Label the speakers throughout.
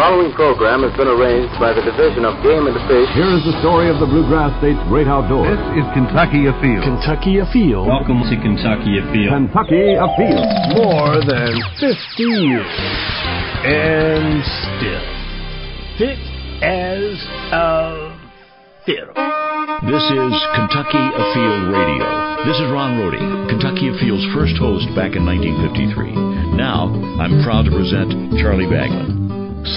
Speaker 1: following program has been arranged by the Division of Game and Fish.
Speaker 2: Here is the story of the Bluegrass State's great outdoors.
Speaker 3: This is Kentucky Afield.
Speaker 4: Kentucky Afield.
Speaker 5: Welcome to Kentucky Afield.
Speaker 2: Kentucky Afield.
Speaker 4: More than 50 years. And still fit as a fiddle.
Speaker 6: This is Kentucky Afield Radio. This is Ron Rohde, Kentucky Afield's first host back in 1953. Now, I'm proud to present Charlie Baglan.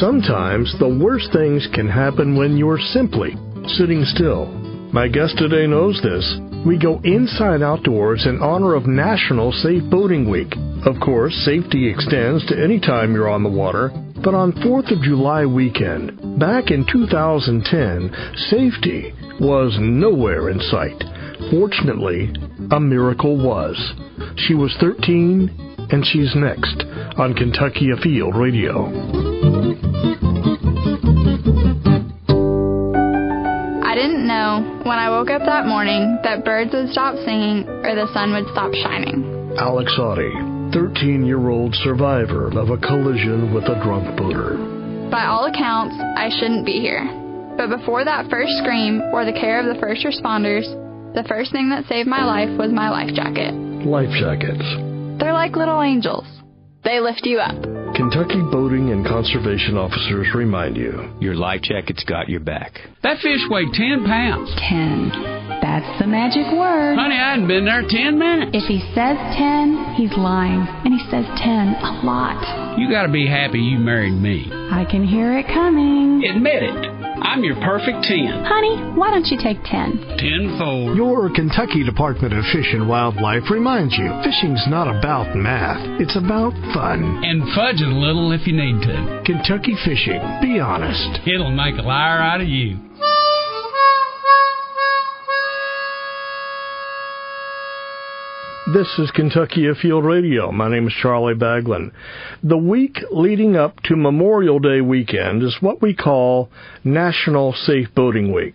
Speaker 4: Sometimes the worst things can happen when you're simply sitting still. My guest today knows this. We go inside outdoors in honor of National Safe Boating Week. Of course, safety extends to any time you're on the water, but on 4th of July weekend, back in 2010, safety was nowhere in sight. Fortunately, a miracle was. She was 13, and she's next on Kentucky Afield Radio.
Speaker 7: I didn't know when I woke up that morning that birds would stop singing or the sun would stop shining.
Speaker 4: Alex Otte, 13-year-old survivor of a collision with a drunk boater.
Speaker 7: By all accounts, I shouldn't be here. But before that first scream or the care of the first responders, the first thing that saved my life was my life jacket.
Speaker 4: Life jackets.
Speaker 7: They're like little angels. They lift you up.
Speaker 4: Kentucky boating and conservation officers remind you.
Speaker 5: Your life jacket's got your back.
Speaker 3: That fish weighed 10 pounds.
Speaker 8: 10. That's the magic word.
Speaker 3: Honey, I hadn't been there 10 minutes.
Speaker 8: If he says 10, he's lying. And he says 10 a lot.
Speaker 3: You gotta be happy you married me.
Speaker 8: I can hear it coming.
Speaker 3: Admit it. I'm your perfect 10.
Speaker 8: Honey, why don't you take 10?
Speaker 3: 10-4.
Speaker 4: Your Kentucky Department of Fish and Wildlife reminds you, fishing's not about math. It's about fun.
Speaker 3: And fudge it a little if you need to.
Speaker 4: Kentucky fishing. Be honest.
Speaker 3: It'll make a liar out of you.
Speaker 4: This is Kentucky Afield Radio. My name is Charlie Baglan. The week leading up to Memorial Day weekend is what we call National Safe Boating Week.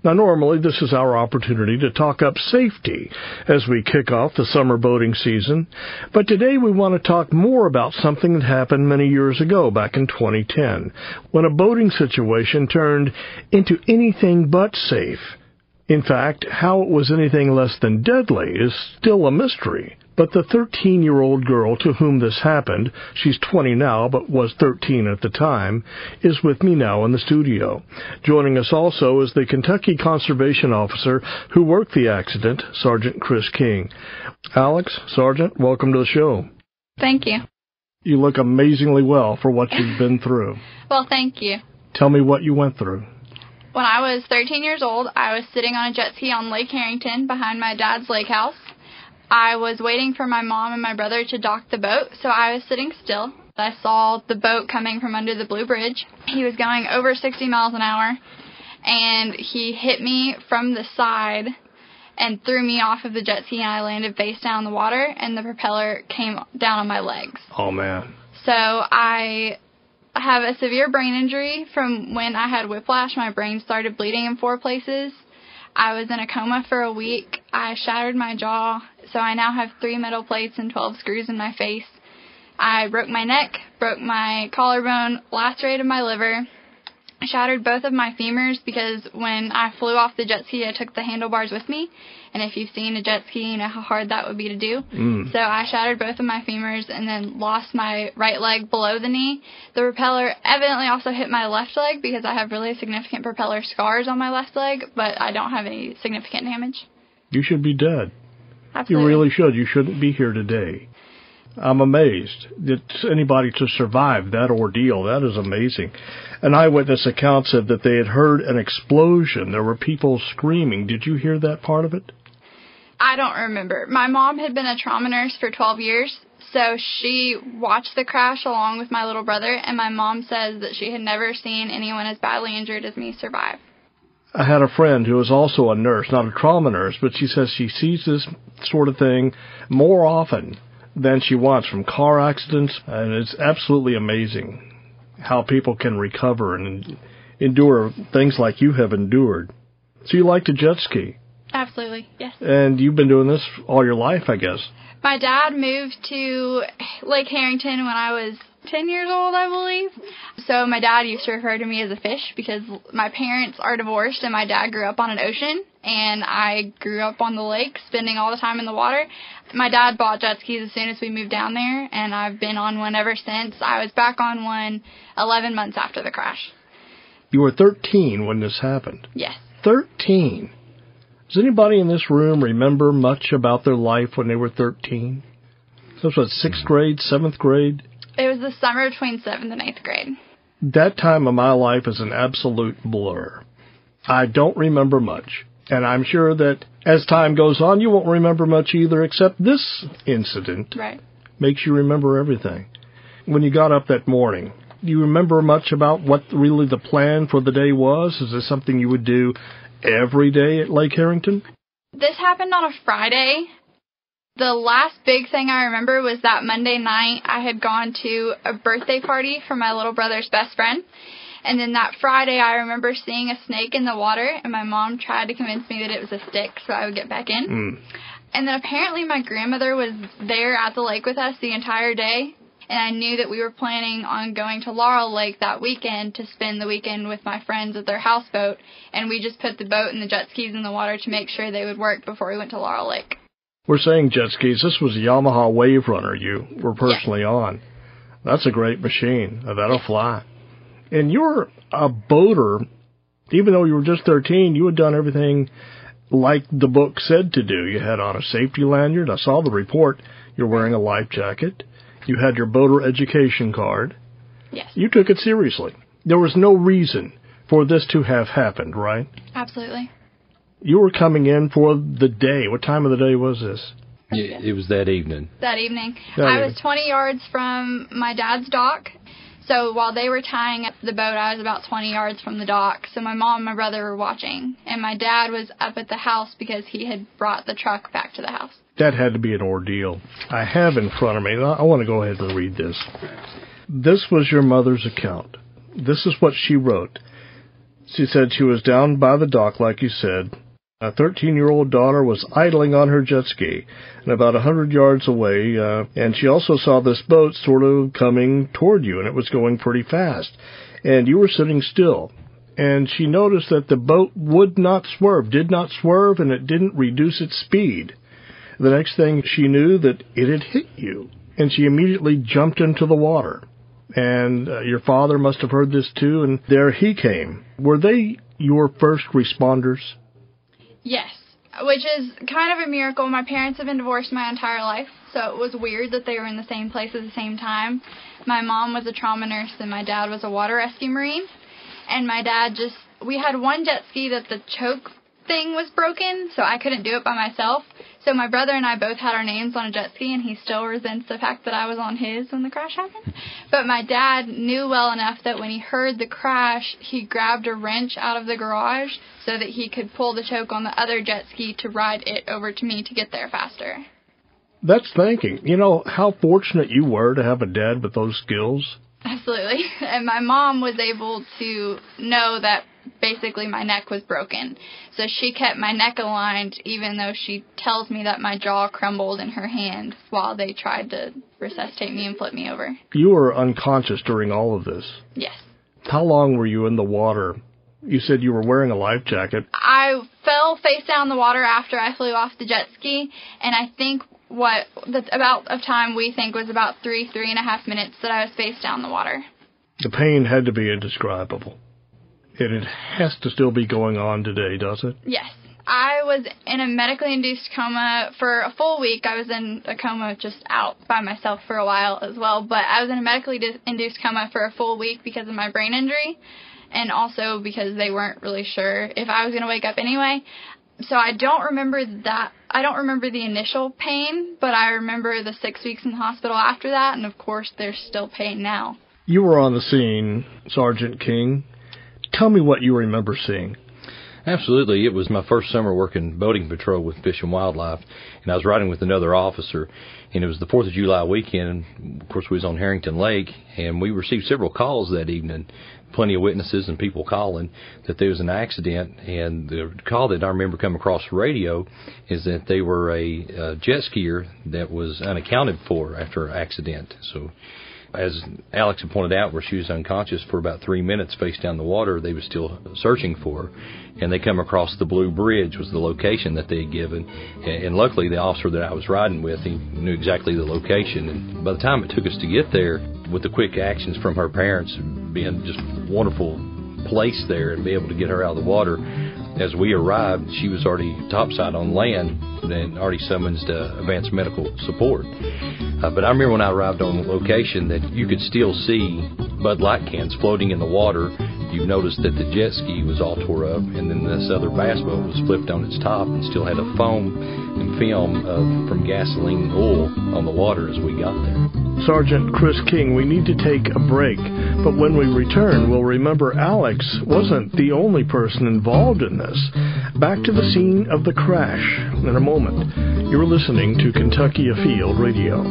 Speaker 4: Now, normally this is our opportunity to talk up safety as we kick off the summer boating season. But today we want to talk more about something that happened many years ago, back in 2010, when a boating situation turned into anything but safe. In fact, how it was anything less than deadly is still a mystery. But the 13-year-old girl to whom this happened, she's 20 now but was 13 at the time, is with me now in the studio. Joining us also is the Kentucky Conservation Officer who worked the accident, Sergeant Chris King. Alex, Sergeant, welcome to the show.
Speaker 7: Thank you.
Speaker 4: You look amazingly well for what you've been through.
Speaker 7: Well, thank you.
Speaker 4: Tell me what you went through.
Speaker 7: When I was 13 years old, I was sitting on a jet ski on Lake Herrington behind my dad's lake house. I was waiting for my mom and my brother to dock the boat, so I was sitting still. I saw the boat coming from under the Blue Bridge. He was going over 60 miles an hour, and he hit me from the side and threw me off of the jet ski, and I landed face down in the water, and the propeller came down on my legs.
Speaker 4: Oh, man.
Speaker 7: So I have a severe brain injury from when I had whiplash. My brain started bleeding in 4 places. I was in a coma for a week. I shattered my jaw, so I now have 3 metal plates and 12 screws in my face. I broke my neck, broke my collarbone, lacerated my liver. I shattered both of my femurs because when I flew off the jet ski, I took the handlebars with me. And if you've seen a jet ski, you know how hard that would be to do. So I shattered both of my femurs and then lost my right leg below the knee. The propeller evidently also hit my left leg because I have really significant propeller scars on my left leg, but I don't have any significant damage.
Speaker 4: You should be dead.
Speaker 7: Absolutely.
Speaker 4: You really should. You shouldn't be here today. I'm amazed that anybody to survive that ordeal. That is amazing. An eyewitness account said that they had heard an explosion. There were people screaming. Did you hear that part of it?
Speaker 7: I don't remember. My mom had been a trauma nurse for 12 years, so she watched the crash along with my little brother, and my mom says that she had never seen anyone as badly injured as me survive.
Speaker 4: I had a friend who is also a nurse, not a trauma nurse, but she says she sees this sort of thing more often than she wants from car accidents, and it's absolutely amazing how people can recover and endure things like you have endured. So you like to jet ski?
Speaker 7: Absolutely, yes.
Speaker 4: And you've been doing this all your life, I guess.
Speaker 7: My dad moved to Lake Herrington when I was 10 years old, I believe. So my dad used to refer to me as a fish because my parents are divorced and my dad grew up on an ocean and I grew up on the lake, spending all the time in the water. My dad bought jet skis as soon as we moved down there, and I've been on one ever since. I was back on one 11 months after the crash.
Speaker 4: You were 13 when this happened.
Speaker 7: Yes.
Speaker 4: 13? Does anybody in this room remember much about their life when they were 13? So what, 6th grade, 7th grade?
Speaker 7: It was the summer between 7th and 8th grade.
Speaker 4: That time of my life is an absolute blur. I don't remember much. And I'm sure that as time goes on, you won't remember much either, except this incident makes you remember everything. When you got up that morning, do you remember much about what really the plan for the day was? Is this something you would do every day at Lake Herrington?
Speaker 7: This happened on a Friday. The last big thing I remember was that Monday night I had gone to a birthday party for my little brother's best friend. And then that Friday I remember seeing a snake in the water, and my mom tried to convince me that it was a stick so I would get back in. And then apparently my grandmother was there at the lake with us the entire day. And I knew that we were planning on going to Laurel Lake that weekend to spend the weekend with my friends at their houseboat. And we just put the boat and the jet skis in the water to make sure they would work before we went to Laurel Lake.
Speaker 4: We're saying jet skis. This was a Yamaha Wave Runner you were personally on. That's a great machine. That'll fly. And you're a boater. Even though you were just 13, you had done everything like the book said to do. You had on a safety lanyard. I saw the report. You're wearing a life jacket. You had your boater education card.
Speaker 7: Yes. You
Speaker 4: took it seriously. There was no reason for this to have happened, right?
Speaker 7: Absolutely.
Speaker 4: You were coming in for the day. What time of the day was this?
Speaker 5: It was that evening.
Speaker 7: That evening. I was 20 yards from my dad's dock. So while they were tying up the boat, I was about 20 yards from the dock. So my mom and my brother were watching. And my dad was up at the house because he had brought the truck back to the house.
Speaker 4: That had to be an ordeal. I have in front of me. I want to go ahead and read this. This was your mother's account. This is what she wrote. She said she was down by the dock, like you said. A 13-year-old daughter was idling on her jet ski and about 100 yards away, and she also saw this boat sort of coming toward you, and it was going pretty fast. And you were sitting still. And she noticed that the boat would not swerve, did not swerve, and it didn't reduce its speed. The next thing she knew that it had hit you, and she immediately jumped into the water. And your father must have heard this too, and there he came. Were they your first responders?
Speaker 7: Yes, which is kind of a miracle. My parents have been divorced my entire life, so it was weird that they were in the same place at the same time. My mom was a trauma nurse, and my dad was a water rescue Marine. And my dad we had one jet ski that the choke thing was broken, so I couldn't do it by myself. So my brother and I both had our names on a jet ski, and he still resents the fact that I was on his when the crash happened. But my dad knew well enough that when he heard the crash, he grabbed a wrench out of the garage so that he could pull the choke on the other jet ski to ride it over to me to get there faster.
Speaker 4: That's thinking. You know how fortunate you were to have a dad with those skills?
Speaker 7: Absolutely. And my mom was able to know that basically my neck was broken. So she kept my neck aligned, even though she tells me that my jaw crumbled in her hand while they tried to resuscitate me and flip me over. You
Speaker 4: were unconscious during all of this?
Speaker 7: Yes.
Speaker 4: How long were you in the water? You said you were wearing a life jacket.
Speaker 7: I fell face down in the water after I flew off the jet ski, and I think the amount of time we think was about 3.5 minutes that I was face down in the water.
Speaker 4: The pain had to be indescribable. And it has to still be going on today, does it?
Speaker 7: Yes. I was in a medically induced coma for a full week. I was in a coma just out by myself for a while as well. But I was in a medically induced coma for a full week because of my brain injury. And also because they weren't really sure if I was going to wake up anyway. So I don't remember that. I don't remember the initial pain, but I remember the 6 weeks in the hospital after that. And, of course, there's still pain now.
Speaker 4: You were on the scene, Sergeant King. Tell me what you remember seeing.
Speaker 5: Absolutely. It was my first summer working boating patrol with Fish and Wildlife, and I was riding with another officer, and it was the 4th of July weekend, and of course we was on Herrington Lake, and we received several calls that evening, plenty of witnesses and people calling that there was an accident, and the call that I remember coming across the radio is that they were a jet skier that was unaccounted for after an accident. So As Alex had pointed out, where she was unconscious for about 3 minutes face down the water, they were still searching for her. And they come across the Blue Bridge was the location that they had given. And luckily, the officer that I was riding with, he knew exactly the location. And by the time it took us to get there, with the quick actions from her parents, being just wonderful place there and be able to get her out of the water, as we arrived, she was already topside on land and already summoned advanced medical support. But I remember when I arrived on location that you could still see Bud Light cans floating in the water. You noticed that the jet ski was all tore up, and then this other bass boat was flipped on its top and still had a foam and film from gasoline and oil on the water as we got there.
Speaker 4: Sergeant Chris King, we need to take a break, but when we return, we'll remember Alex wasn't the only person involved in this. Back to the scene of the crash in a moment. You're listening to Kentucky Afield Radio.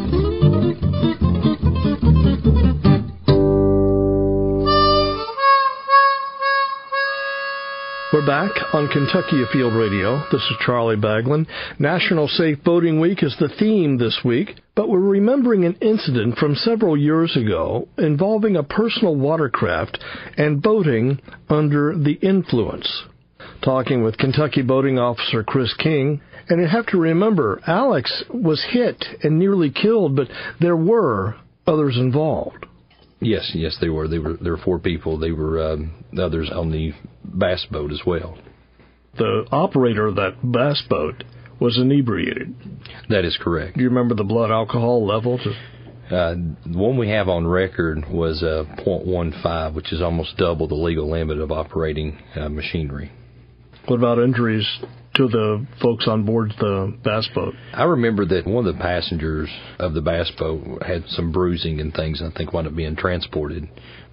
Speaker 4: We're back on Kentucky Afield Radio. This is Charlie Baglan. National Safe Boating Week is the theme this week, but we're remembering an incident from several years ago involving a personal watercraft and boating under the influence. Talking with Kentucky Boating Officer Chris King, and you have to remember, Alex was hit and nearly killed, but there were others involved.
Speaker 5: Yes, they were. There were 4 people. They were others on the bass boat as well.
Speaker 4: The operator of that bass boat was inebriated.
Speaker 5: That is correct.
Speaker 4: Do you remember the blood alcohol level?
Speaker 5: The one we have on record was 0.15, which is almost double the legal limit of operating machinery.
Speaker 4: What about injuries to the folks on board the bass boat?
Speaker 5: I remember that one of the passengers of the bass boat had some bruising and things, I think wound up being transported,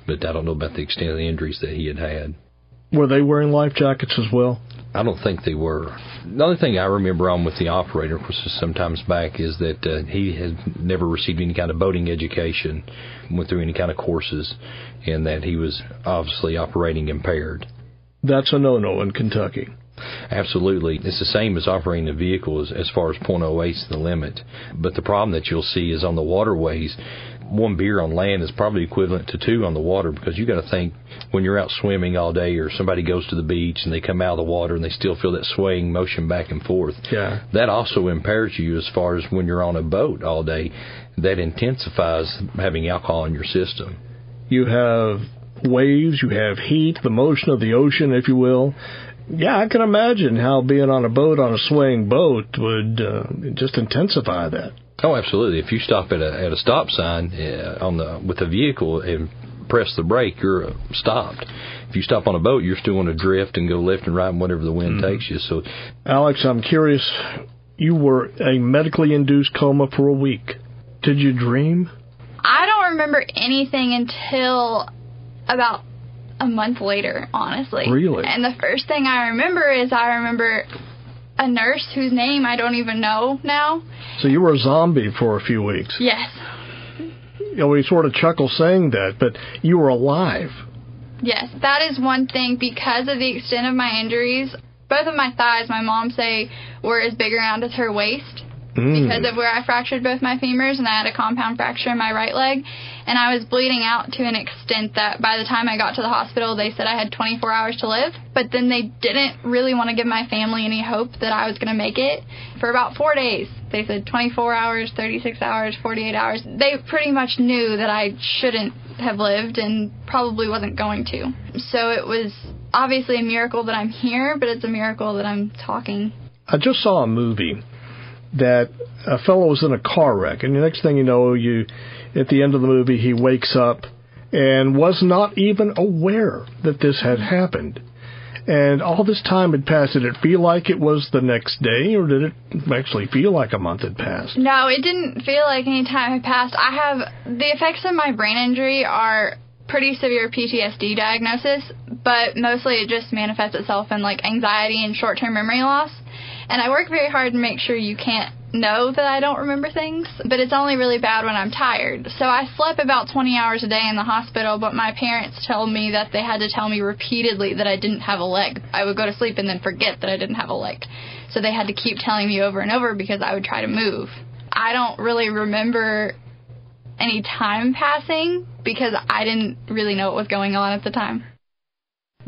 Speaker 5: but I don't know about the extent of the injuries that he had had.
Speaker 4: Were they wearing life jackets as well?
Speaker 5: I don't think they were. The only thing I remember on with the operator, of course, sometimes back, is that he had never received any kind of boating education, went through any kind of courses, and that he was obviously operating impaired.
Speaker 4: That's a no-no in Kentucky.
Speaker 5: Absolutely. It's the same as operating a vehicle as far as .08 is the limit. But the problem that you'll see is on the waterways, 1 beer on land is probably equivalent to 2 on the water, because you got to think when you're out swimming all day, or somebody goes to the beach and they come out of the water and they still feel that swaying motion back and forth.
Speaker 4: Yeah.
Speaker 5: That also impairs you as far as when you're on a boat all day. That intensifies having alcohol in your system.
Speaker 4: You have waves, you have heat, the motion of the ocean, if you will. Yeah, I can imagine how being on a boat, on a swaying boat, would just intensify that.
Speaker 5: Oh, absolutely. If you stop at a stop sign with a vehicle and press the brake, you're stopped. If you stop on a boat, you're still going to drift and go left and right and whatever the wind takes you. So,
Speaker 4: Alex, I'm curious, you were a medically induced coma for a week. Did you dream?
Speaker 7: I don't remember anything until about a month later, honestly.
Speaker 4: Really?
Speaker 7: And the first thing I remember is a nurse whose name I don't even know now.
Speaker 4: So you were a zombie for a few weeks.
Speaker 7: Yes.
Speaker 4: You know, we sort of chuckle saying that, but you were alive.
Speaker 7: Yes, that is one thing. Because of the extent of my injuries, both of my thighs, my mom say, were as big around as her waist. Because of where I fractured both my femurs, and I had a compound fracture in my right leg, and I was bleeding out to an extent that by the time I got to the hospital, they said I had 24 hours to live, but then they didn't really want to give my family any hope that I was going to make it. For about 4 days, they said 24 hours, 36 hours, 48 hours. They pretty much knew that I shouldn't have lived and probably wasn't going to. So it was obviously a miracle that I'm here, but it's a miracle that I'm talking.
Speaker 4: I just saw a movie that a fellow was in a car wreck, and the next thing you know, at the end of the movie, he wakes up and was not even aware that this had happened. And all this time had passed. Did it feel like it was the next day, or did it actually feel like a month had passed?
Speaker 7: No, it didn't feel like any time had passed. The effects of my brain injury are pretty severe PTSD diagnosis, but mostly it just manifests itself in like anxiety and short-term memory loss. And I work very hard to make sure you can't know that I don't remember things, but it's only really bad when I'm tired. So I slept about 20 hours a day in the hospital, but my parents told me that they had to tell me repeatedly that I didn't have a leg. I would go to sleep and then forget that I didn't have a leg. So they had to keep telling me over and over because I would try to move. I don't really remember any time passing because I didn't really know what was going on at the time.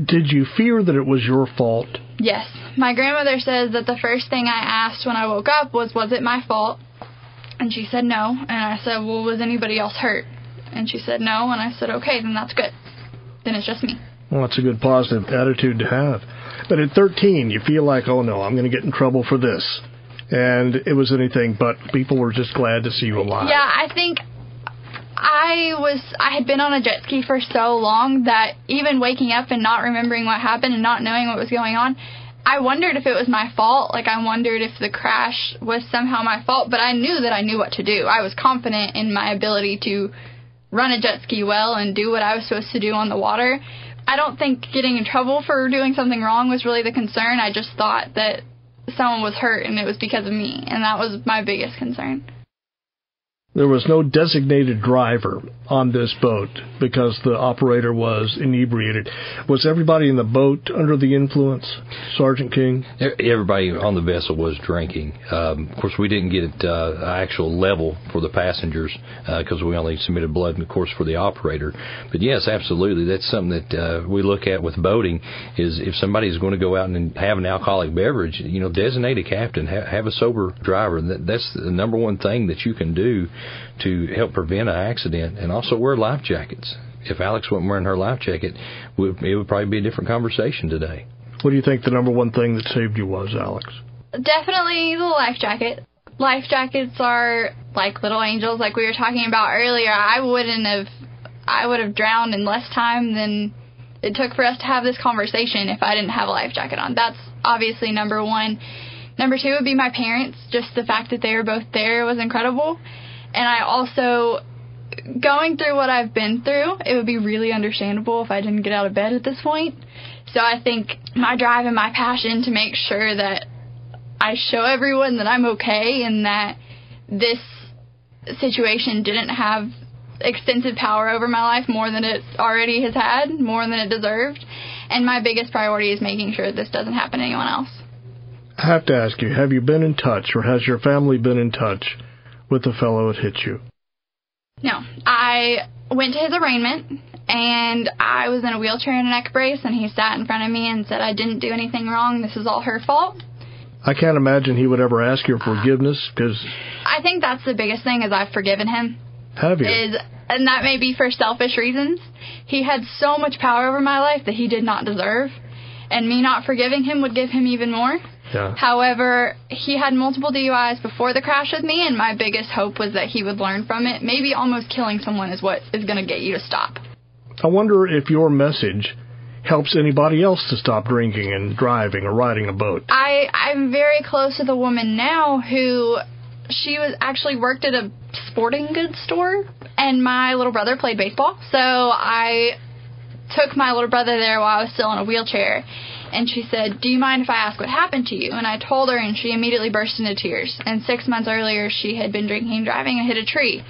Speaker 4: Did you fear that it was your fault?
Speaker 7: Yes. My grandmother says that the first thing I asked when I woke up was it my fault? And she said no. And I said, well, was anybody else hurt? And she said no. And I said, okay, then that's good. Then it's just me.
Speaker 4: Well, that's a good positive attitude to have. But at 13, you feel like, oh no, I'm going to get in trouble for this. And it was anything but. People were just glad to see you alive.
Speaker 7: Yeah, I think I had been on a jet ski for so long that even waking up and not remembering what happened and not knowing what was going on, I wondered if it was my fault. Like, I wondered if the crash was somehow my fault, but I knew that I knew what to do. I was confident in my ability to run a jet ski well and do what I was supposed to do on the water. I don't think getting in trouble for doing something wrong was really the concern. I just thought that someone was hurt and it was because of me, and that was my biggest concern.
Speaker 4: There was no designated driver on this boat because the operator was inebriated. Was everybody in the boat under the influence, Sergeant King?
Speaker 5: Everybody on the vessel was drinking. Of course, we didn't get an actual level for the passengers because we only submitted blood, of course, for the operator. But yes, absolutely, that's something that we look at with boating is if somebody is going to go out and have an alcoholic beverage, designate a captain, have a sober driver. That's the number one thing that you can do to help prevent an accident, and also wear life jackets. If Alex wasn't wearing her life jacket, it would probably be a different conversation today.
Speaker 4: What do you think the number one thing that saved you was, Alex?
Speaker 7: Definitely the life jacket. Life jackets are like little angels, like we were talking about earlier. I would have drowned in less time than it took for us to have this conversation if I didn't have a life jacket on. That's obviously number one. Number two would be my parents. Just the fact that they were both there was incredible. And I also, going through what I've been through, it would be really understandable if I didn't get out of bed at this point. So I think my drive and my passion to make sure that I show everyone that I'm okay and that this situation didn't have extensive power over my life more than it already has had, more than it deserved. And my biggest priority is making sure this doesn't happen to anyone else.
Speaker 4: I have to ask you, have you been in touch, or has your family been in touch with the fellow that hit you?
Speaker 7: No. I went to his arraignment, and I was in a wheelchair and a neck brace, and he sat in front of me and said I didn't do anything wrong. This is all her fault.
Speaker 4: I can't imagine he would ever ask your forgiveness, because...
Speaker 7: I think that's the biggest thing is I've forgiven him.
Speaker 4: Have you?
Speaker 7: And that may be for selfish reasons. He had so much power over my life that he did not deserve, and me not forgiving him would give him even more.
Speaker 4: Yeah.
Speaker 7: However, he had multiple DUIs before the crash with me, and my biggest hope was that he would learn from it. Maybe almost killing someone is what is going to get you to stop.
Speaker 4: I wonder if your message helps anybody else to stop drinking and driving or riding a boat.
Speaker 7: I'm very close with a woman now who, she was actually worked at a sporting goods store, and my little brother played baseball. So I took my little brother there while I was still in a wheelchair. And she said, do you mind if I ask what happened to you? And I told her, and she immediately burst into tears. And 6 months earlier, she had been drinking and driving and hit a tree.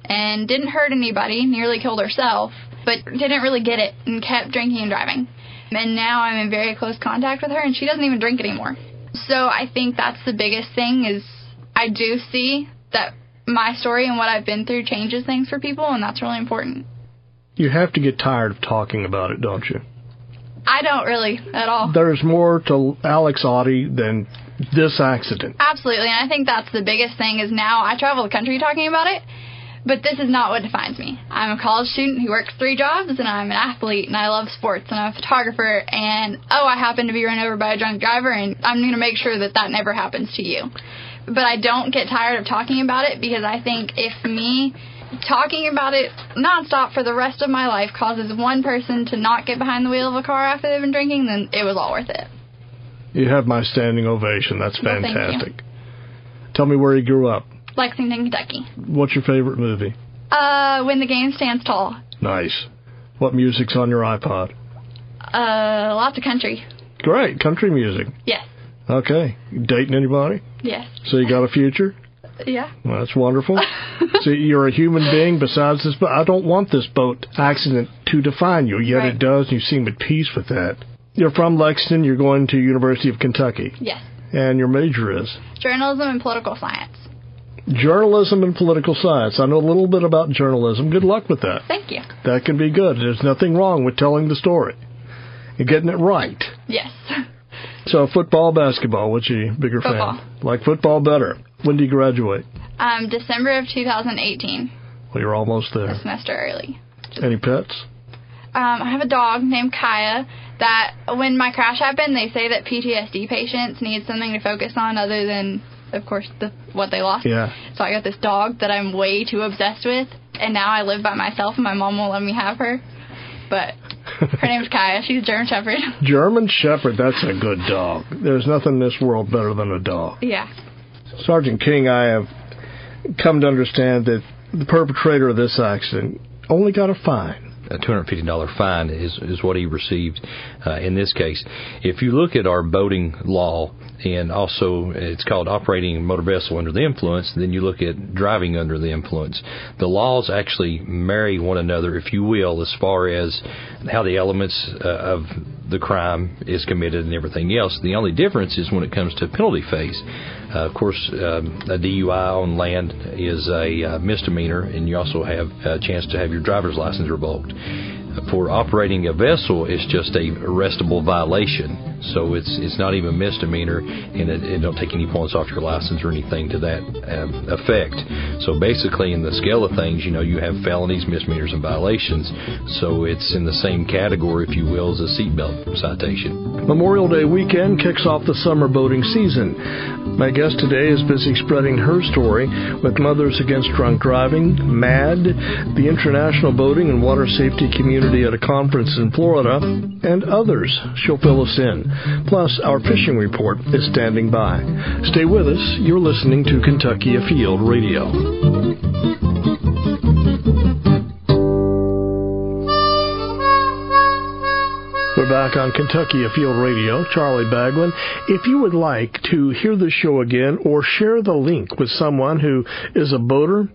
Speaker 7: And didn't hurt anybody, nearly killed herself, but didn't really get it and kept drinking and driving. And now I'm in very close contact with her, and she doesn't even drink anymore. So I think that's the biggest thing is I do see that my story and what I've been through changes things for people, and that's really important.
Speaker 4: You have to get tired of talking about it, don't you?
Speaker 7: I don't really at all.
Speaker 4: There's more to Alex Otte than this accident.
Speaker 7: Absolutely, and I think that's the biggest thing is now I travel the country talking about it, but this is not what defines me. I'm a college student who works 3 jobs, and I'm an athlete, and I love sports, and I'm a photographer, and, I happen to be run over by a drunk driver, and I'm going to make sure that that never happens to you. But I don't get tired of talking about it because I think if me talking about it nonstop for the rest of my life causes one person to not get behind the wheel of a car after they've been drinking, then it was all worth it.
Speaker 4: You have my standing ovation. That's fantastic.
Speaker 7: Well, thank you.
Speaker 4: Tell me where you grew up.
Speaker 7: Lexington, Kentucky.
Speaker 4: What's your favorite movie?
Speaker 7: When the Game Stands Tall.
Speaker 4: Nice. What music's on your iPod?
Speaker 7: Lots of country.
Speaker 4: Great. Country music.
Speaker 7: Yes.
Speaker 4: Okay. You dating anybody?
Speaker 7: Yes.
Speaker 4: So you got a future?
Speaker 7: Yeah.
Speaker 4: Well, that's wonderful. So you're a human being besides this boat. I don't want this boat accident to define you, yet
Speaker 7: Right.
Speaker 4: It does, and you seem at peace with that. You're from Lexington. You're going to University of Kentucky.
Speaker 7: Yes.
Speaker 4: And your major is?
Speaker 7: Journalism and political science.
Speaker 4: Journalism and political science. I know a little bit about journalism. Good luck with that.
Speaker 7: Thank you.
Speaker 4: That can be good. There's nothing wrong with telling the story and getting it right.
Speaker 7: Yes.
Speaker 4: So football, basketball, what's you bigger
Speaker 7: Football.
Speaker 4: fan? Like football better. When do you graduate?
Speaker 7: December of 2018.
Speaker 4: Well, you're almost there.
Speaker 7: A semester early.
Speaker 4: Any pets?
Speaker 7: I have a dog named Kaya that when my crash happened, they say that PTSD patients need something to focus on other than, of course, what they lost.
Speaker 4: Yeah.
Speaker 7: So I got this dog that I'm way too obsessed with, and now I live by myself, and my mom won't let me have her. But her name's Kaya. She's a German Shepherd. German
Speaker 4: Shepherd, that's a good dog. There's nothing in this world better than a dog.
Speaker 7: Yeah.
Speaker 4: Sergeant King, I have come to understand that the perpetrator of this accident only got a fine.
Speaker 5: A $250 fine is what he received in this case. If you look at our boating law, and also it's called operating a motor vessel under the influence, then you look at driving under the influence. The laws actually marry one another, if you will, as far as how the elements of the crime is committed and everything else. The only difference is when it comes to penalty phase. Of course, a DUI on land is a misdemeanor, and you also have a chance to have your driver's license revoked. For operating a vessel, it's just a arrestable violation, so it's not even a misdemeanor, and it don't take any points off your license or anything to that effect. So basically, in the scale of things, you have felonies, misdemeanors, and violations, so it's in the same category, if you will, as a seatbelt citation.
Speaker 4: Memorial Day weekend kicks off the summer boating season. My guest today is busy spreading her story with Mothers Against Drunk Driving, MAD, the International Boating and Water Safety Community at a conference in Florida, and others. She'll fill us in. Plus, our fishing report is standing by. Stay with us. You're listening to Kentucky Afield Radio. We're back on Kentucky Afield Radio. Charlie Baglan. If you would like to hear the show again or share the link with someone who is a boater,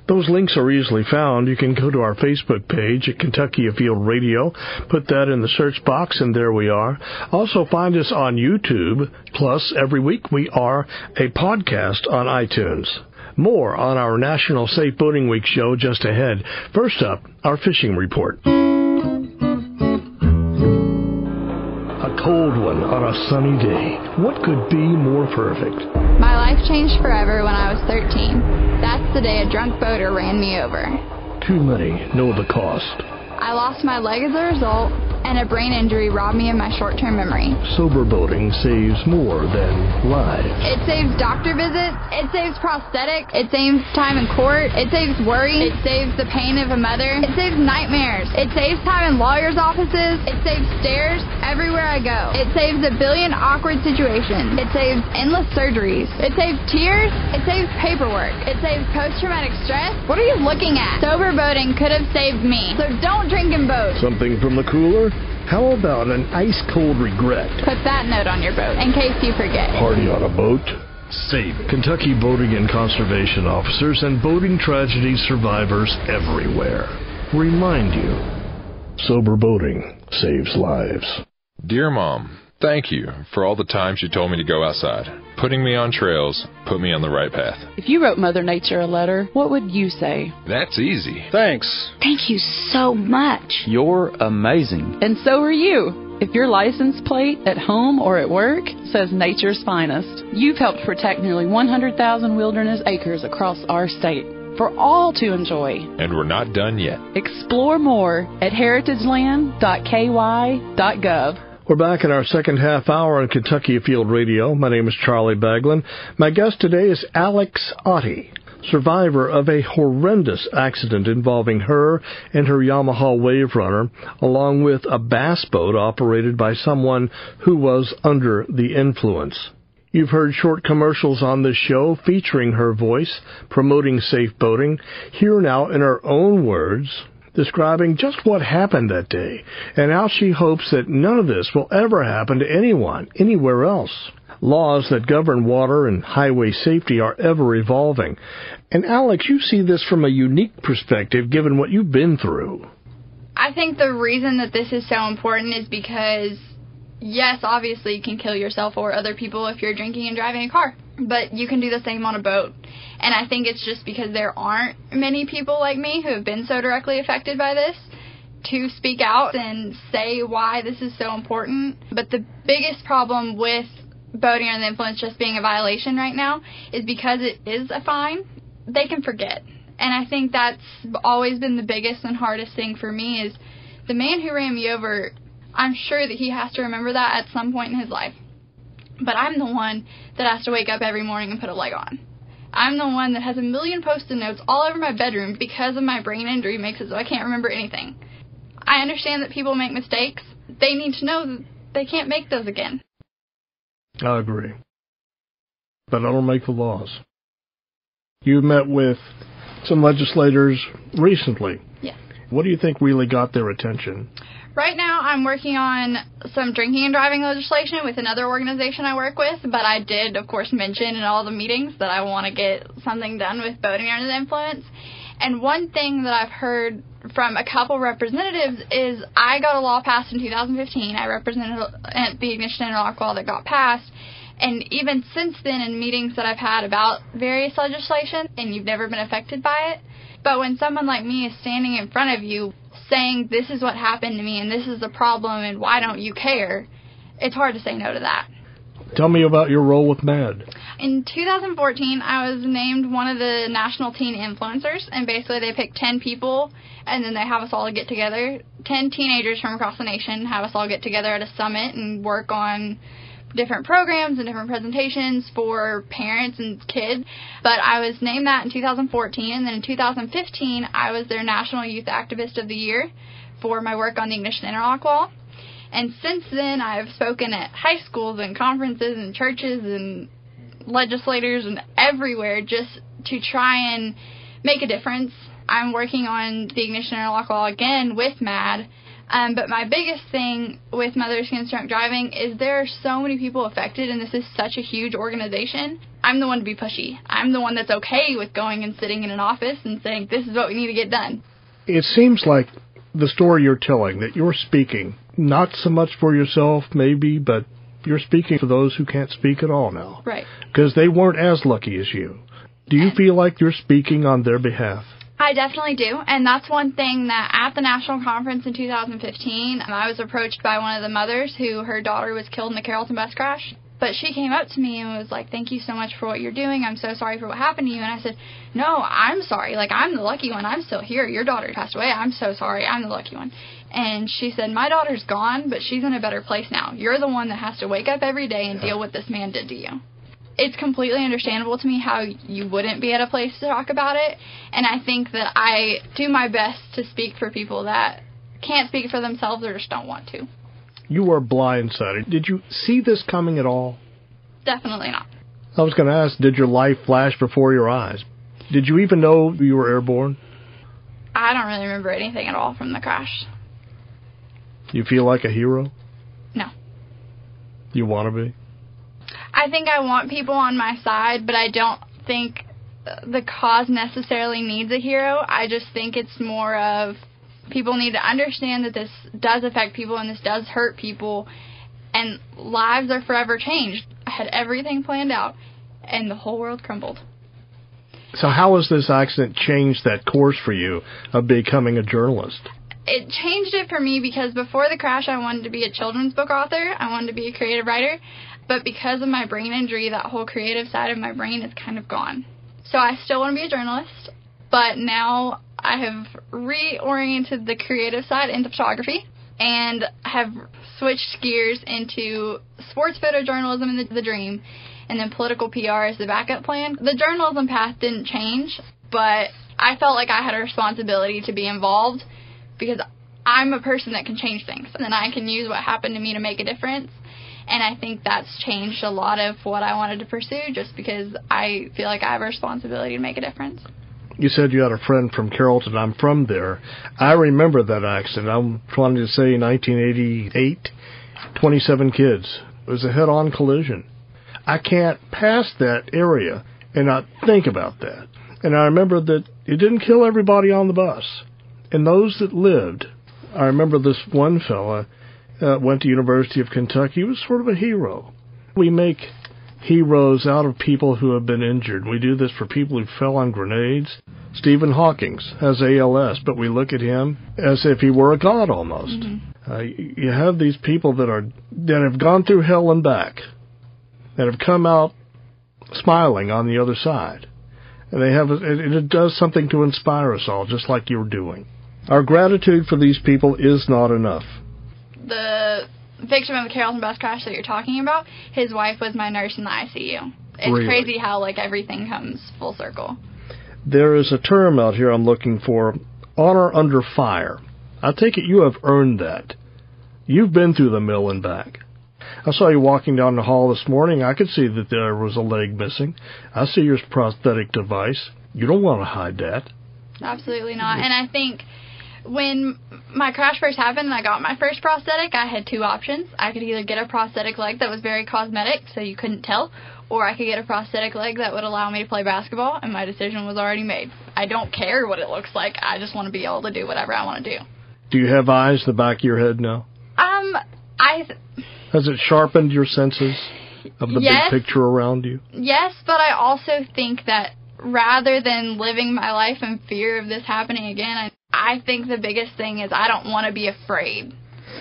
Speaker 4: those links are easily found. You can go to our Facebook page at Kentucky Afield Radio, put that in the search box, and there we are. Also find us on YouTube. Plus, every week we are a podcast on iTunes. More on our National Safe Boating Week show just ahead. First up, our fishing report. A cold one on a sunny day. What could be more perfect?
Speaker 7: My life changed forever when I was 13. That's the day a drunk boater ran me over.
Speaker 4: Too many know the cost.
Speaker 7: I lost my leg as a result, and a brain injury robbed me of my short-term memory.
Speaker 4: Sober boating saves more than lives.
Speaker 7: It saves doctor visits. It saves prosthetics. It saves time in court. It saves worry. It saves the pain of a mother. It saves nightmares. It saves time in lawyers' offices. It saves stares everywhere I go. It saves a billion awkward situations. It saves endless surgeries. It saves tears. It saves paperwork. It saves post-traumatic stress. What are you looking at? Sober boating could have saved me. So don't drink and boat.
Speaker 4: Something from the cooler? How about an ice-cold regret?
Speaker 7: Put that note on your boat, in case you forget.
Speaker 4: Party on a boat? Save it. Kentucky Boating and Conservation Officers and boating tragedy survivors everywhere remind you, sober boating saves lives.
Speaker 9: Dear Mom, thank you for all the times you told me to go outside. Putting me on trails put me on the right path.
Speaker 10: If you wrote Mother Nature a letter, what would you say?
Speaker 9: That's easy.
Speaker 11: Thanks.
Speaker 8: Thank you so much.
Speaker 11: You're amazing.
Speaker 10: And so are you. If your license plate at home or at work says Nature's Finest, you've helped protect nearly 100,000 wilderness acres across our state for all to enjoy.
Speaker 9: And we're not done yet.
Speaker 10: Explore more at heritageland.ky.gov.
Speaker 4: We're back in our second half hour on Kentucky Afield Radio. My name is Charlie Baglan. My guest today is Alex Otte, survivor of a horrendous accident involving her and her Yamaha Wave Runner, along with a bass boat operated by someone who was under the influence. You've heard short commercials on this show featuring her voice, promoting safe boating. Here now, in her own words, describing just what happened that day and how she hopes that none of this will ever happen to anyone, anywhere else. Laws that govern water and highway safety are ever evolving. And Alex, you see this from a unique perspective given what you've been through.
Speaker 7: I think the reason that this is so important is because, yes, obviously you can kill yourself or other people if you're drinking and driving a car. but you can do the same on a boat. And I think it's just because there aren't many people like me who have been so directly affected by this to speak out and say why this is so important. But the biggest problem with boating under the influence just being a violation right now is because it is a fine, they can forget. And I think that's always been the biggest and hardest thing for me is the man who ran me over, I'm sure that he has to remember that at some point in his life. But I'm the one that has to wake up every morning and put a leg on. I'm the one that has a million Post-it notes all over my bedroom because of my brain injury makes it so I can't remember anything. I understand that people make mistakes. They need to know that they can't make those again.
Speaker 4: I agree. But I don't make the laws. You met with some legislators recently.
Speaker 7: Yes.
Speaker 4: What do you think really got their attention?
Speaker 7: Right now I'm working on some drinking and driving legislation with another organization I work with, but I did, of course, mention in all the meetings that I want to get something done with boating under the influence. And one thing that I've heard from a couple representatives is I got a law passed in 2015. I represented the ignition interlock law that got passed. And even since then, in meetings that I've had about various legislation, and you've never been affected by it, but when someone like me is standing in front of you saying, this is what happened to me, and this is the problem, and why don't you care, it's hard to say no to that.
Speaker 4: Tell me about your role with MAD.
Speaker 7: In 2014, I was named one of the national teen influencers, and basically they pick 10 people, and then they have us all get together. 10 teenagers from across the nation have us all get together at a summit and work on different programs and different presentations for parents and kids. But I was named that in 2014, and then in 2015, I was their National Youth Activist of the Year for my work on the ignition interlock law. And since then, I've spoken at high schools and conferences and churches and legislators and everywhere just to try and make a difference. I'm working on the ignition interlock law again with MAD. But my biggest thing with Mothers Against Drunk Driving is there are so many people affected, and this is such a huge organization. I'm the one to be pushy. I'm the one that's okay with going and sitting in an office and saying, this is what we need to get done.
Speaker 4: It seems like the story you're telling, that you're speaking, not so much for yourself maybe, but you're speaking for those who can't speak at all now.
Speaker 7: Right.
Speaker 4: Because they weren't as lucky as you. Do you feel like you're speaking on their behalf?
Speaker 7: I definitely do, and that's one thing that at the national conference in 2015, I was approached by one of the mothers who her daughter was killed in the Carrollton bus crash. But she came up to me and was like, thank you so much for what you're doing. I'm so sorry for what happened to you. And I said, no, I'm sorry. Like, I'm the lucky one. I'm still here. Your daughter passed away. I'm so sorry. I'm the lucky one. And she said, my daughter's gone, but she's in a better place now. You're the one that has to wake up every day and deal with what this man did to you. It's completely understandable to me how you wouldn't be at a place to talk about it. And I think that I do my best to speak for people that can't speak for themselves or just don't want to.
Speaker 4: You were blindsided. Did you see this coming at all?
Speaker 7: Definitely not.
Speaker 4: I was going to ask, did your life flash before your eyes? Did you even know you were airborne?
Speaker 7: I don't really remember anything at all from the crash.
Speaker 4: You feel like a hero?
Speaker 7: No.
Speaker 4: You want to be?
Speaker 7: I think I want people on my side, but I don't think the cause necessarily needs a hero. I just think it's more of people need to understand that this does affect people and this does hurt people, and lives are forever changed. I had everything planned out, and the whole world crumbled.
Speaker 4: So how has this accident changed that course for you of becoming a journalist?
Speaker 7: It changed it for me because before the crash, I wanted to be a children's book author. I wanted to be a creative writer. But because of my brain injury, that whole creative side of my brain is kind of gone. So I still want to be a journalist, but now I have reoriented the creative side into photography and have switched gears into sports photojournalism and the dream, and then political PR is the backup plan. The journalism path didn't change, but I felt like I had a responsibility to be involved because I'm a person that can change things, and then I can use what happened to me to make a difference. And I think that's changed a lot of what I wanted to pursue just because I feel like I have a responsibility to make a difference.
Speaker 4: You said you had a friend from Carrollton. I'm from there. I remember that accident. I'm trying to say 1988, 27 kids. It was a head-on collision. I can't pass that area and not think about that. And I remember that it didn't kill everybody on the bus. And those that lived, I remember this one fella went to University of Kentucky. He was sort of a hero. We make heroes out of people who have been injured. We do this for people who fell on grenades. Stephen Hawking has ALS, but we look at him as if he were a god almost. Mm-hmm. You have these people that have gone through hell and back, that have come out smiling on the other side. And it does something to inspire us all, just like you're doing. Our gratitude for these people is not enough.
Speaker 7: The victim of the Carrollton bus crash that you're talking about, his wife was my nurse in the ICU. It's
Speaker 4: really
Speaker 7: crazy how, like, everything comes full circle.
Speaker 4: There is a term out here I'm looking for, honor under fire. I take it you have earned that. You've been through the mill and back. I saw you walking down the hall this morning. I could see that there was a leg missing. I see your prosthetic device. You don't want to hide that.
Speaker 7: Absolutely not. And I think when my crash first happened and I got my first prosthetic, I had two options. I could either get a prosthetic leg that was very cosmetic, so you couldn't tell, or I could get a prosthetic leg that would allow me to play basketball, and my decision was already made. I don't care what it looks like. I just want to be able to do whatever I want to do.
Speaker 4: Do you have eyes in the back of your head now? Has it sharpened your senses of the big picture around you?
Speaker 7: Yes, but I also think that rather than living my life in fear of this happening again, I think the biggest thing is I don't want to be afraid.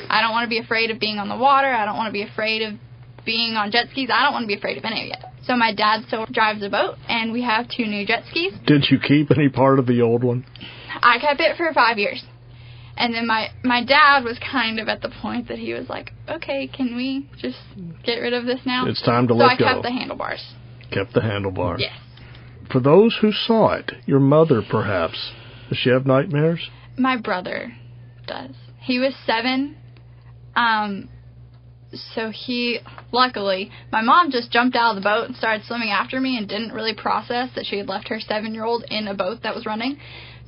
Speaker 7: I don't want to be afraid of being on the water. I don't want to be afraid of being on jet skis. I don't want to be afraid of any of it. So my dad still drives a boat, and we have 2 new jet skis.
Speaker 4: Did you keep any part of the old one?
Speaker 7: I kept it for 5 years. And then my dad was kind of at the point that he was like, okay, can we just get rid of this now?
Speaker 4: It's time to let go.
Speaker 7: So I kept the handlebars.
Speaker 4: Kept the handlebars.
Speaker 7: Yes.
Speaker 4: For those who saw it, your mother perhaps, does she have nightmares?
Speaker 7: My brother does. He was 7. So luckily, my mom just jumped out of the boat and started swimming after me and didn't really process that she had left her 7-year-old in a boat that was running.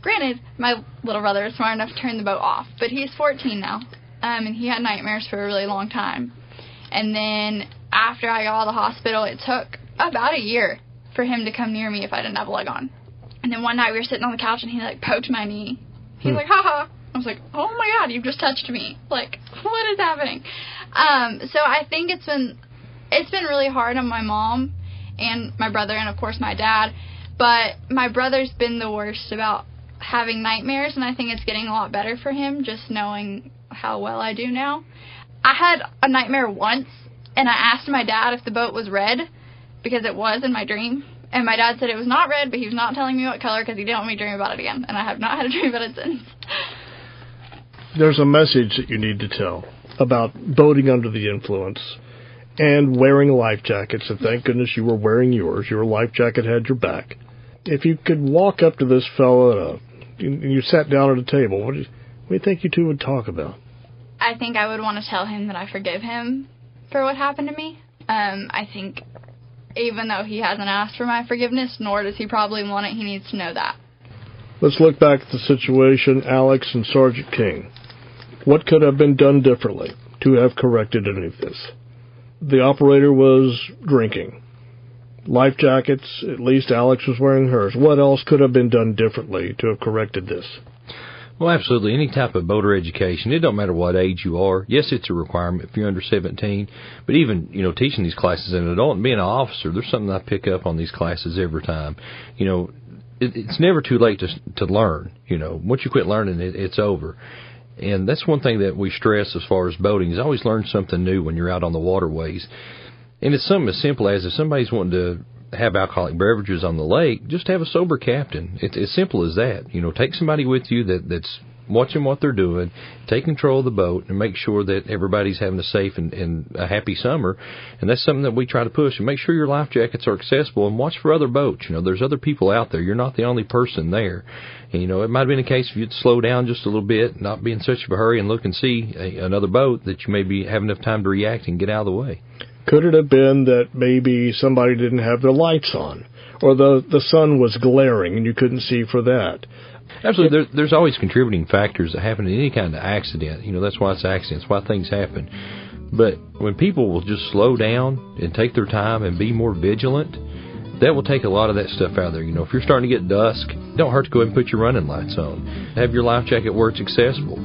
Speaker 7: Granted, my little brother is smart enough to turn the boat off, but he's 14 now, and he had nightmares for a really long time. And then after I got out of the hospital, it took about a year for him to come near me if I didn't have a leg on. And then one night we were sitting on the couch and he like poked my knee. He's like, haha. I was like, oh my God, you just touched me. Like, what is happening? So I think it's been really hard on my mom and my brother and of course my dad. But my brother's been the worst about having nightmares, and I think it's getting a lot better for him just knowing how well I do now. I had a nightmare once, and I asked my dad if the boat was red, because it was in my dream, and my dad said it was not red, but he was not telling me what color because he didn't want me to dream about it again, and I have not had a dream about it since.
Speaker 4: There's a message that you need to tell about boating under the influence and wearing life jackets, and thank goodness you were wearing yours. Your life jacket had your back. If you could walk up to this fellow and you sat down at a table, what do you think you two would talk about?
Speaker 7: I think I would want to tell him that I forgive him for what happened to me. I think even though he hasn't asked for my forgiveness, nor does he probably want it, he needs to know that.
Speaker 4: Let's look back at the situation, Alex and Sergeant King. What could have been done differently to have corrected any of this? The operator was drinking. Life jackets, at least Alex was wearing hers. What else could have been done differently to have corrected this?
Speaker 5: Well, absolutely. Any type of boater education, it don't matter what age you are. Yes, it's a requirement if you're under 17. But even, teaching these classes as an adult and being an officer, there's something I pick up on these classes every time. It's never too late to learn. Once you quit learning, it's over. And that's one thing that we stress as far as boating is always learn something new when you're out on the waterways. And it's something as simple as if somebody's wanting to have alcoholic beverages on the lake, just have a sober captain. It's as simple as that. Take somebody with you that's watching what they're doing, take control of the boat, and make sure that everybody's having a safe and a happy summer. And that's something that we try to push. And make sure your life jackets are accessible and watch for other boats. There's other people out there. You're not the only person there. And, it might have been a case if you'd slow down just a little bit, not be in such a hurry, and look and see another boat that you maybe have enough time to react and get out of the way.
Speaker 4: Could it have been that maybe somebody didn't have their lights on, or the sun was glaring and you couldn't see for that?
Speaker 5: Absolutely. There's always contributing factors that happen in any kind of accident. That's why it's accidents, why things happen. But when people will just slow down and take their time and be more vigilant, that will take a lot of that stuff out of there. If you're starting to get dusk, don't hurt to go ahead and put your running lights on. Have your life jacket where it's accessible.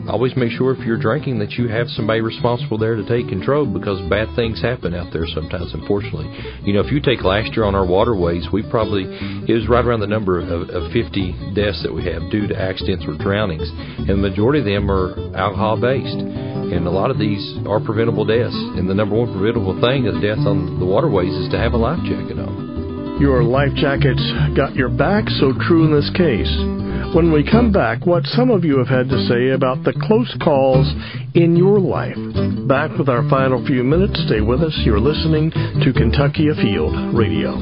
Speaker 5: always make sure if you're drinking that you have somebody responsible there to take control, because bad things happen out there sometimes, unfortunately. If you take last year on our waterways, it was right around the number of 50 deaths that we have due to accidents or drownings, and the majority of them are alcohol-based. And a lot of these are preventable deaths, and the number one preventable thing of death on the waterways is to have a life jacket on.
Speaker 4: Your life jacket's got your back, so true in this case. When we come back, what some of you have had to say about the close calls in your life. Back with our final few minutes. Stay with us. You're listening to Kentucky Afield Radio.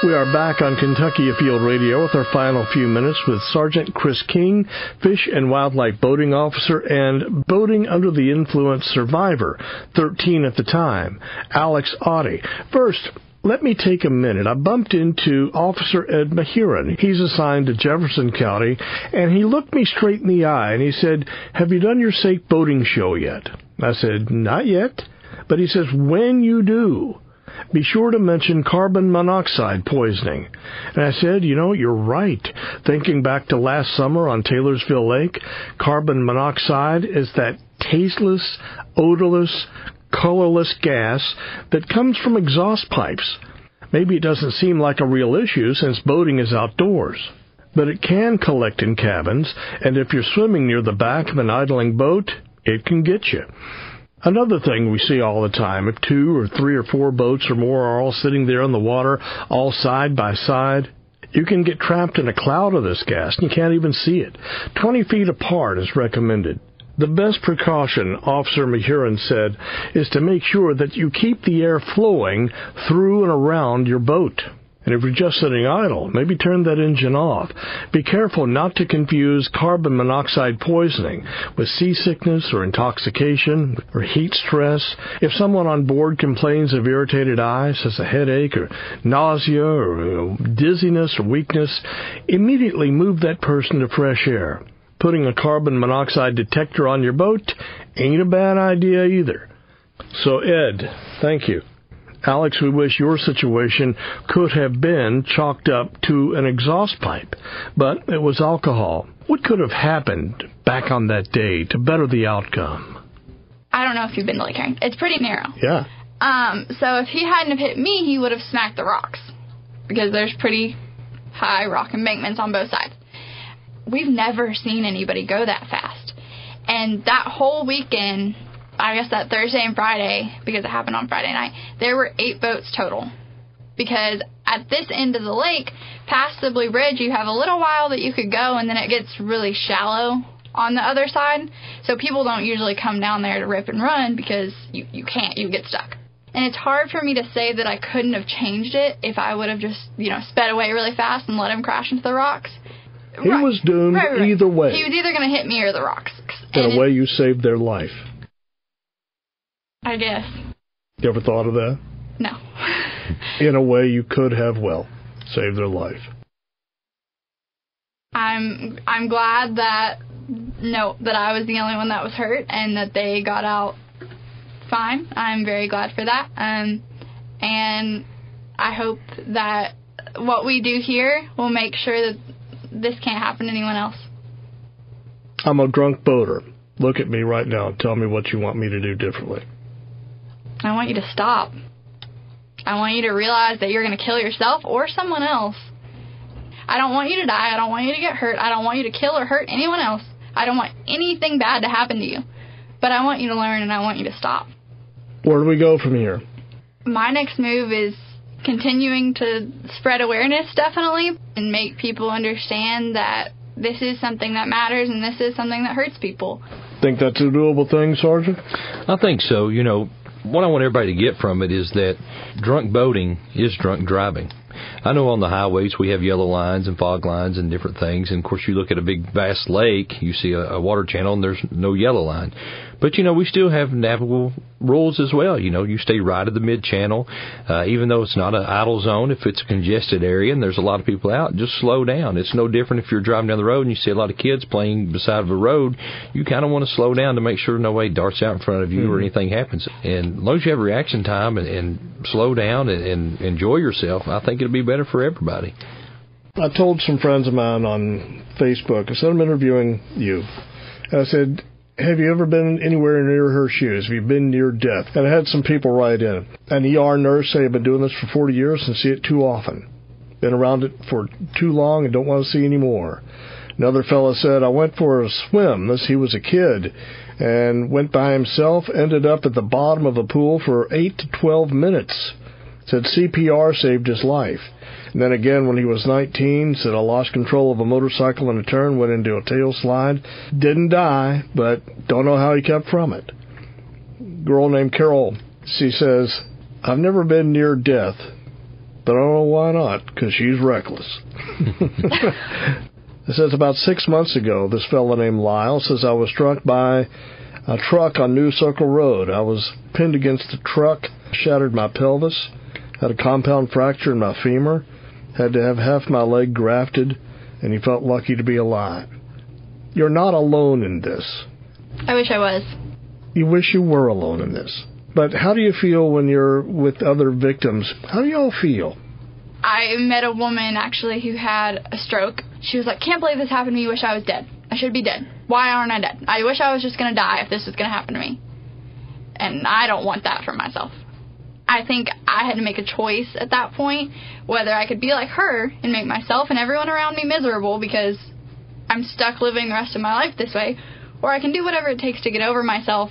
Speaker 4: We are back on Kentucky Afield Radio with our final few minutes with Sergeant Chris King, Fish and Wildlife Boating Officer and Boating Under the Influence survivor, 13 at the time, Alex Otte. First, let me take a minute. I bumped into Officer Ed Mahiran. He's assigned to Jefferson County, and he looked me straight in the eye, and he said, "Have you done your safe boating show yet?" I said, "Not yet." But he says, "When you do, be sure to mention carbon monoxide poisoning." And I said, you're right. Thinking back to last summer on Taylorsville Lake, carbon monoxide is that tasteless, odorless, colorless gas that comes from exhaust pipes. Maybe it doesn't seem like a real issue since boating is outdoors, but it can collect in cabins, and if you're swimming near the back of an idling boat, it can get you. Another thing we see all the time, if 2 or 3 or 4 boats or more are all sitting there in the water, all side by side, you can get trapped in a cloud of this gas and you can't even see it. 20 feet apart is recommended. The best precaution, Officer Mahiran said, is to make sure that you keep the air flowing through and around your boat. And if you're just sitting idle, maybe turn that engine off. Be careful not to confuse carbon monoxide poisoning with seasickness or intoxication or heat stress. If someone on board complains of irritated eyes, has a headache or nausea or dizziness or weakness, immediately move that person to fresh air. Putting a carbon monoxide detector on your boat ain't a bad idea either. So, Ed, thank you. Alex, we wish your situation could have been chalked up to an exhaust pipe, but it was alcohol. What could have happened back on that day to better the outcome?
Speaker 7: I don't know if you've been to Lake Herrington. It's pretty narrow.
Speaker 4: Yeah.
Speaker 7: So if he hadn't have hit me, he would have smacked the rocks, because there's pretty high rock embankments on both sides. We've never seen anybody go that fast. And that whole weekend, I guess that Thursday and Friday, because it happened on Friday night, there were 8 boats total. Because at this end of the lake, past the Blue Bridge, you have a little while that you could go, and then it gets really shallow on the other side. So people don't usually come down there to rip and run because you can't. You get stuck. And it's hard for me to say that I couldn't have changed it if I would have just, sped away really fast and let him crash into the rocks.
Speaker 4: He was doomed either way.
Speaker 7: He was either going to hit me or the rocks.
Speaker 4: In a way, you saved their life.
Speaker 7: I guess.
Speaker 4: You ever thought of that?
Speaker 7: No.
Speaker 4: In a way, you could have, saved their life.
Speaker 7: I'm glad that I was the only one that was hurt and that they got out fine. I'm very glad for that. And I hope that what we do here will make sure that this can't happen to anyone else.
Speaker 4: I'm a drunk boater. Look at me right now and tell me what you want me to do differently.
Speaker 7: I want you to stop. I want you to realize that you're going to kill yourself or someone else. I don't want you to die. I don't want you to get hurt. I don't want you to kill or hurt anyone else. I don't want anything bad to happen to you. But I want you to learn and I want you to stop.
Speaker 4: Where do we go from here?
Speaker 7: My next move is continuing to spread awareness, definitely, and make people understand that this is something that matters and this is something that hurts people.
Speaker 4: Think that's a doable thing, Sergeant?
Speaker 5: I think so. What I want everybody to get from it is that drunk boating is drunk driving. I know on the highways we have yellow lines and fog lines and different things, and of course you look at a big vast lake, you see a water channel and there's no yellow line. But, we still have navigable rules as well. You stay right at the mid-channel. Even though it's not an idle zone, if it's a congested area and there's a lot of people out, just slow down. It's no different if you're driving down the road and you see a lot of kids playing beside the road. You kind of want to slow down to make sure nobody darts out in front of you or anything happens. And as long as you have reaction time and slow down and enjoy yourself, I think it'll be better for everybody.
Speaker 4: I told some friends of mine on Facebook, I said, I'm interviewing you. And I said, have you ever been anywhere near her shoes? Have you been near death? And I had some people write in. An ER nurse say, I've been doing this for 40 years and see it too often. Been around it for too long and don't want to see any more. Another fellow said, I went for a swim. He was a kid and went by himself, ended up at the bottom of a pool for 8 to 12 minutes. Said CPR saved his life. And then again, when he was 19, said I lost control of a motorcycle in a turn, went into a tail slide. Didn't die, but don't know how he kept from it. Girl named Carol, she says, I've never been near death, but I don't know why not, because she's reckless. It says about 6 months ago, this fellow named Lyle says I was struck by a truck on New Circle Road. I was pinned against the truck, shattered my pelvis, had a compound fracture in my femur, had to have half my leg grafted, and he felt lucky to be alive. You're not alone in this.
Speaker 7: I wish I was.
Speaker 4: You wish you were alone in this. But how do you feel when you're with other victims? How do you all feel?
Speaker 7: I met a woman, actually, who had a stroke. She was like, can't believe this happened to me. Wish I was dead. I should be dead. Why aren't I dead? I wish I was just going to die if this was going to happen to me. And I don't want that for myself. I think I had to make a choice at that point, whether I could be like her and make myself and everyone around me miserable because I'm stuck living the rest of my life this way, or I can do whatever it takes to get over myself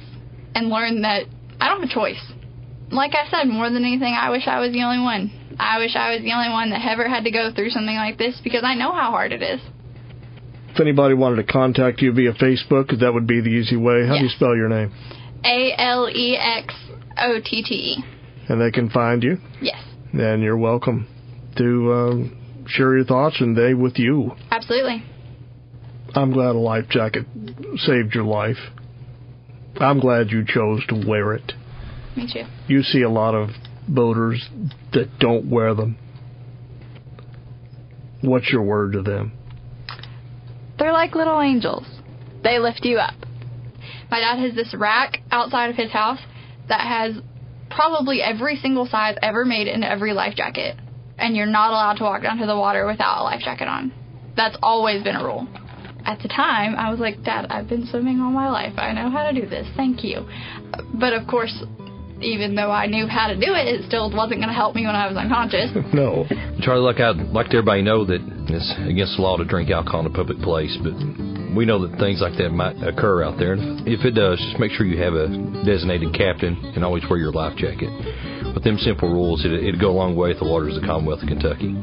Speaker 7: and learn that I don't have a choice. Like I said, more than anything, I wish I was the only one. I wish I was the only one that ever had to go through something like this because I know how hard it is.
Speaker 4: If anybody wanted to contact you via Facebook, that would be the easy way. How do you spell your name?
Speaker 7: Alexotte.
Speaker 4: And they can find you?
Speaker 7: Yes.
Speaker 4: And you're welcome to share your thoughts, and they with you.
Speaker 7: Absolutely.
Speaker 4: I'm glad a life jacket saved your life. I'm glad you chose to wear it.
Speaker 7: Me too.
Speaker 4: You see a lot of boaters that don't wear them. What's your word to them?
Speaker 7: They're like little angels. They lift you up. My dad has this rack outside of his house that has probably every single size ever made in every life jacket. And you're not allowed to walk down to the water without a life jacket on. That's always been a rule. At the time, I was like, Dad, I've been swimming all my life. I know how to do this. Thank you. But, of course, even though I knew how to do it, it still wasn't going to help me when I was unconscious.
Speaker 4: No.
Speaker 5: Charlie, I'd like everybody to know that it's against the law to drink alcohol in a public place, but we know that things like that might occur out there. And if it does, just make sure you have a designated captain and always wear your life jacket. With them simple rules, it'd go a long way at the waters of the Commonwealth of Kentucky.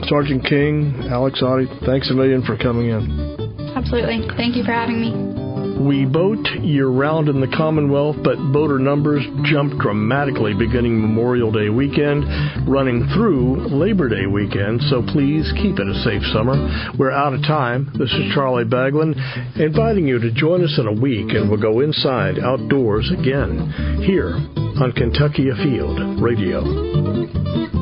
Speaker 5: Sergeant King, Alex Otte, thanks a million for coming in.
Speaker 7: Absolutely. Thank you for having me.
Speaker 4: We boat year-round in the Commonwealth, but boater numbers jumped dramatically beginning Memorial Day weekend, running through Labor Day weekend, so please keep it a safe summer. We're out of time. This is Charlie Baglan, inviting you to join us in a week, and we'll go inside, outdoors again, here on Kentucky Afield Radio.